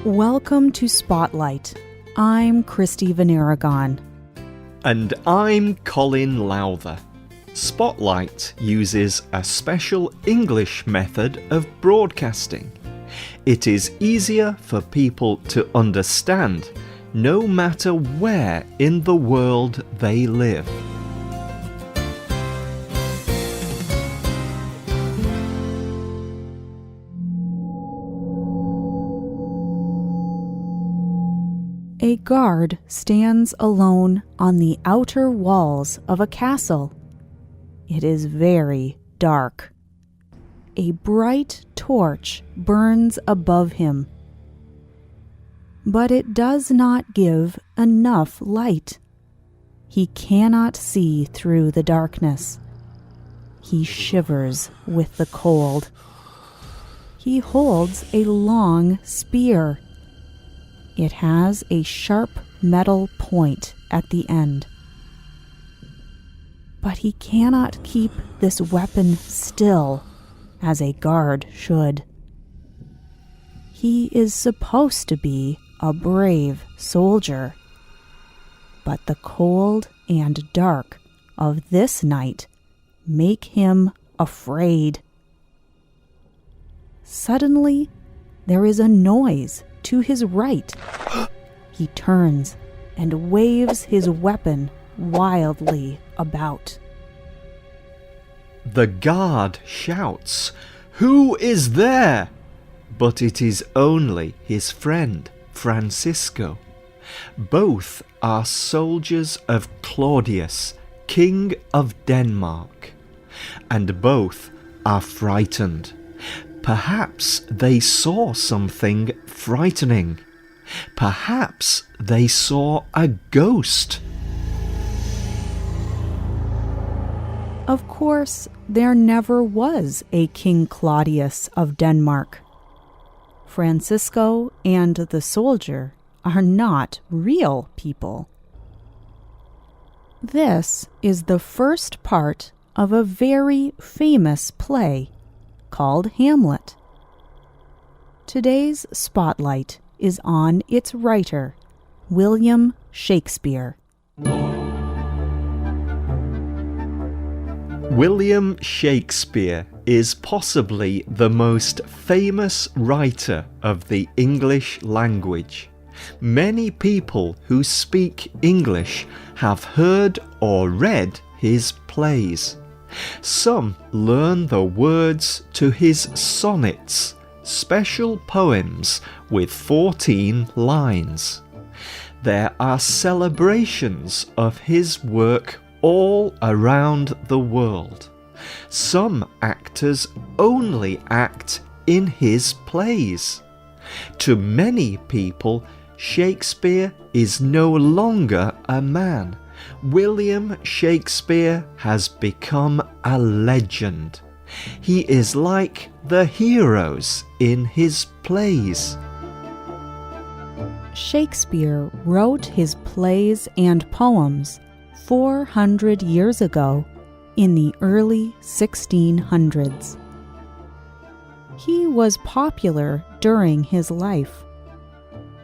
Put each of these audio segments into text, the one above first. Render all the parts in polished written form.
Welcome to Spotlight. I'm Christy VanArragon. And I'm Colin Lowther. Spotlight uses a special English method of broadcasting. It is easier for people to understand, no matter where in the world they live. A guard stands alone on the outer walls of a castle. It is very dark. A bright torch burns above him, but it does not give enough light. He cannot see through the darkness. He shivers with the cold. He holds a long spear. It has a sharp metal point at the end. But he cannot keep this weapon still, as a guard should. He is supposed to be a brave soldier, but the cold and dark of this night make him afraid. Suddenly, there is a noise to his right. He turns and waves his weapon wildly about. The guard shouts, "Who is there?" But it is only his friend, Francisco. Both are soldiers of Claudius, King of Denmark, and both are frightened. Perhaps they saw something frightening. Perhaps they saw a ghost. Of course, there never was a King Claudius of Denmark. Francisco and the soldier are not real people. This is the first part of a very famous play called Hamlet. Today's spotlight is on its writer, William Shakespeare. William Shakespeare is possibly the most famous writer of the English language. Many people who speak English have heard or read his plays. Some learn the words to his sonnets, special poems with 14 lines. There are celebrations of his work all around the world. Some actors only act in his plays. To many people, Shakespeare is no longer a man. William Shakespeare has become a legend. He is like the heroes in his plays. Shakespeare wrote his plays and poems 400 years ago in the early 1600s. He was popular during his life,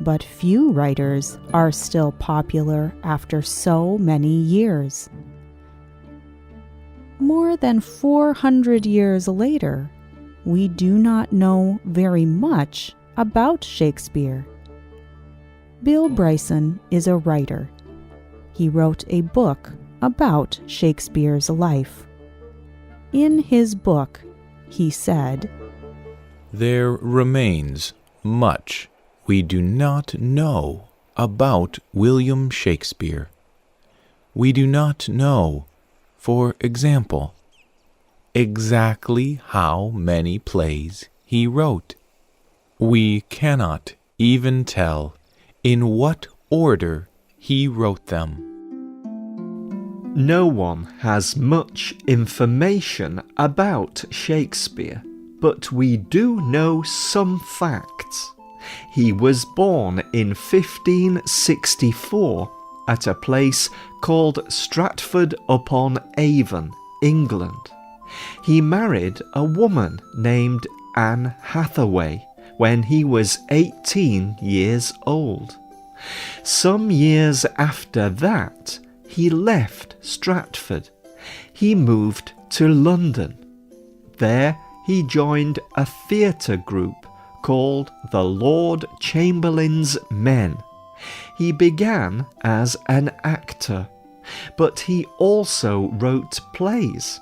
but few writers are still popular after so many years. More than 400 years later, we do not know very much about Shakespeare. Bill Bryson is a writer. He wrote a book about Shakespeare's life. In his book, he said, "There remains much we do not know about William Shakespeare. We do not know, for example, exactly how many plays he wrote. We cannot even tell in what order he wrote them. No one has much information about Shakespeare, but we do know some facts. He was born in 1564 at a place called Stratford-upon-Avon, England. He married a woman named Anne Hathaway when he was 18 years old. Some years after that, he left Stratford. He moved to London. There he joined a theatre group called the Lord Chamberlain's Men. He began as an actor, but he also wrote plays.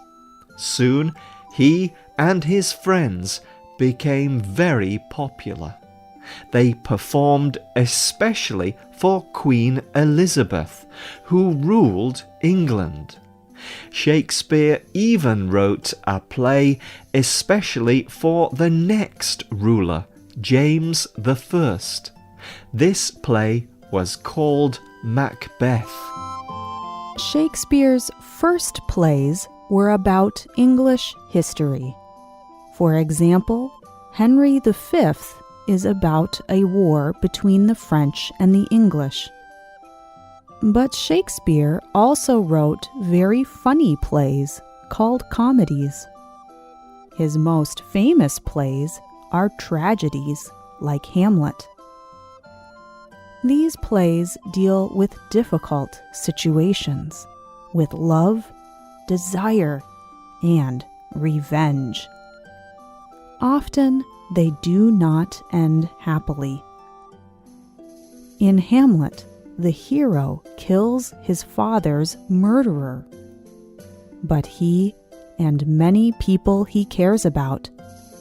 Soon he and his friends became very popular. They performed especially for Queen Elizabeth, who ruled England. Shakespeare even wrote a play especially for the next ruler, James I. This play was called Macbeth. Shakespeare's first plays were about English history. For example, Henry V is about a war between the French and the English. But Shakespeare also wrote very funny plays called comedies. His most famous plays are tragedies like Hamlet. These plays deal with difficult situations, with love, desire, and revenge. Often they do not end happily. In Hamlet, the hero kills his father's murderer, but he and many people he cares about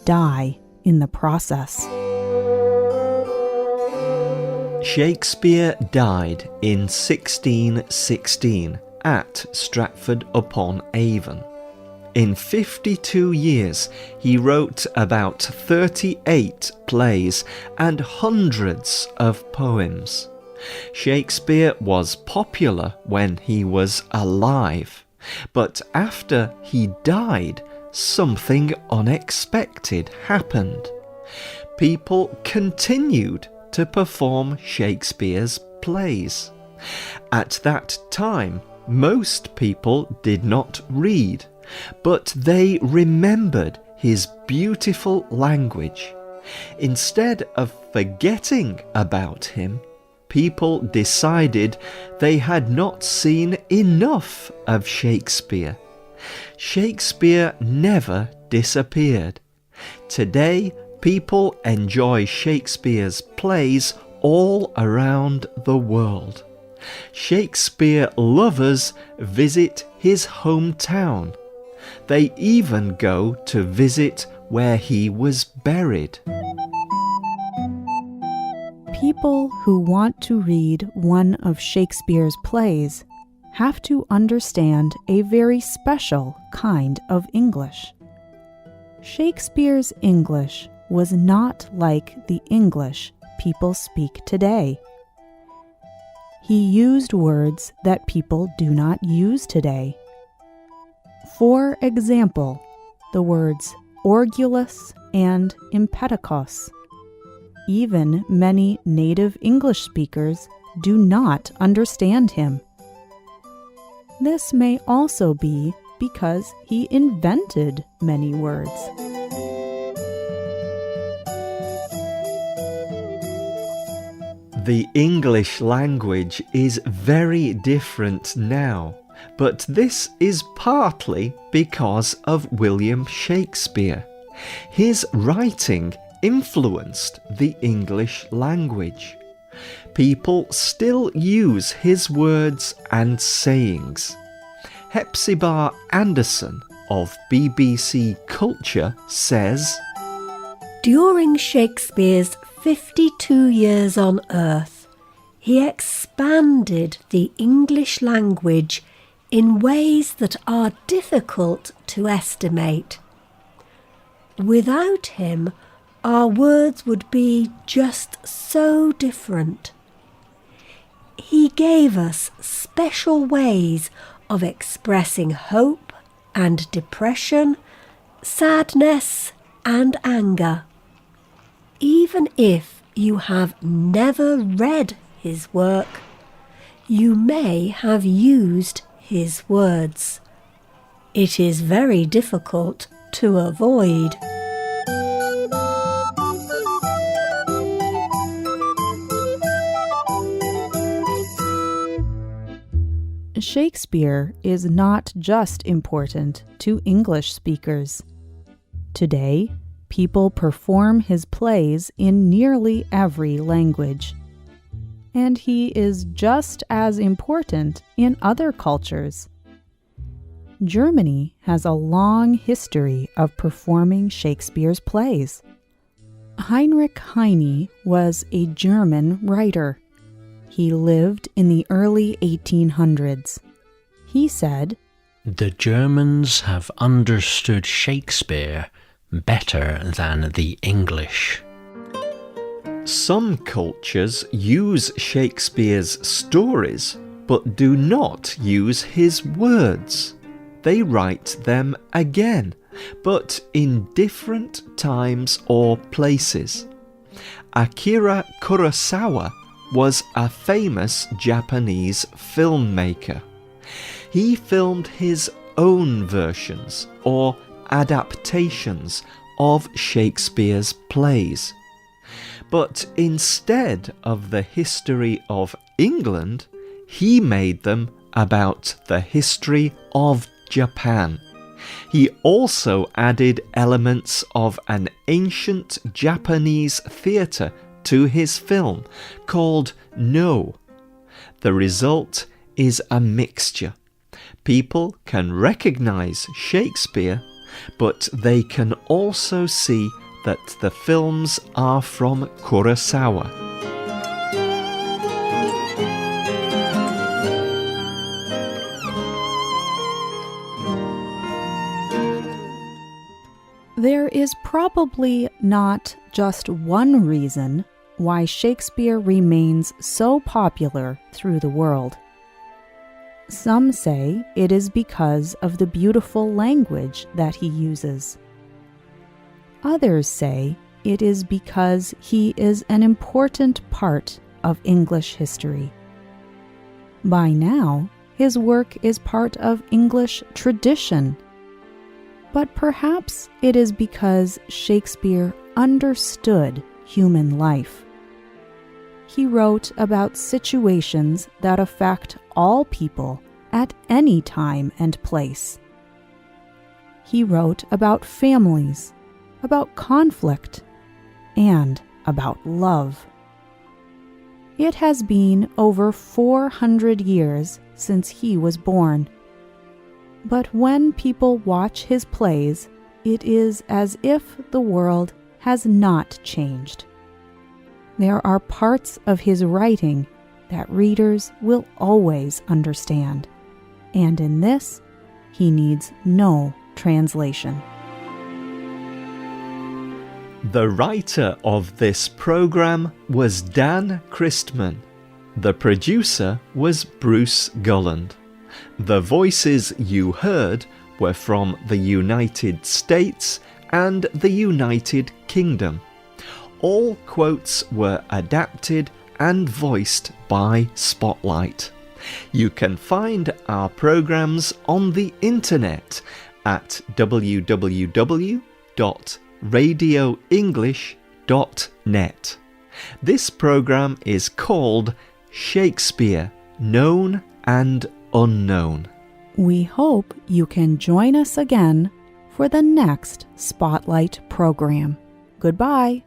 die in the process. Shakespeare died in 1616 at Stratford-upon-Avon. In 52 years, he wrote about 38 plays and hundreds of poems. Shakespeare was popular when he was alive, but after he died, something unexpected happened. People continued to perform Shakespeare's plays. At that time, most people did not read, but they remembered his beautiful language. Instead of forgetting about him, people decided they had not seen enough of Shakespeare. Shakespeare never disappeared. Today, people enjoy Shakespeare's plays all around the world. Shakespeare lovers visit his hometown. They even go to visit where he was buried. People who want to read one of Shakespeare's plays have to understand a very special kind of English. Shakespeare's English was not like the English people speak today. He used words that people do not use today. For example, the words orgulous and impetuous. Even many native English speakers do not understand him. This may also be because he invented many words. The English language is very different now, but this is partly because of William Shakespeare. His writing influenced the English language. People still use his words and sayings. Hepzibah Anderson of BBC Culture says, "During Shakespeare's 52 years on earth, he expanded the English language in ways that are difficult to estimate. Without him, our words would be just so different. He gave us special ways of expressing hope and depression, sadness and anger. Even if you have never read his work, you may have used his words. It is very difficult to avoid." Shakespeare is not just important to English speakers. Today, people perform his plays in nearly every language. And he is just as important in other cultures. Germany has a long history of performing Shakespeare's plays. Heinrich Heine was a German writer. He lived in the early 1800s. He said, "The Germans have understood Shakespeare better than the English." Some cultures use Shakespeare's stories, but do not use his words. They write them again, but in different times or places. Akira Kurosawa was a famous Japanese filmmaker. He filmed his own versions or adaptations of Shakespeare's plays. But instead of the history of England, he made them about the history of Japan. He also added elements of an ancient Japanese theatre to his film called No. The result is a mixture. People can recognize Shakespeare, but they can also see that the films are from Kurosawa. There is probably not just one reason why Shakespeare remains so popular through the world. Some say it is because of the beautiful language that he uses. Others say it is because he is an important part of English history. By now, his work is part of English tradition. But perhaps it is because Shakespeare understood human life. He wrote about situations that affect all people at any time and place. He wrote about families, about conflict, and about love. It has been over 400 years since he was born. But when people watch his plays, it is as if the world has not changed. There are parts of his writing that readers will always understand, and in this, he needs no translation. The writer of this program was Dan Christman. The producer was Bruce Golland. The voices you heard were from the United States and the United Kingdom. All quotes were adapted and voiced by Spotlight. You can find our programs on the internet at www.radioenglish.net. This program is called Shakespeare, Known and Unknown. We hope you can join us again for the next Spotlight program. Goodbye.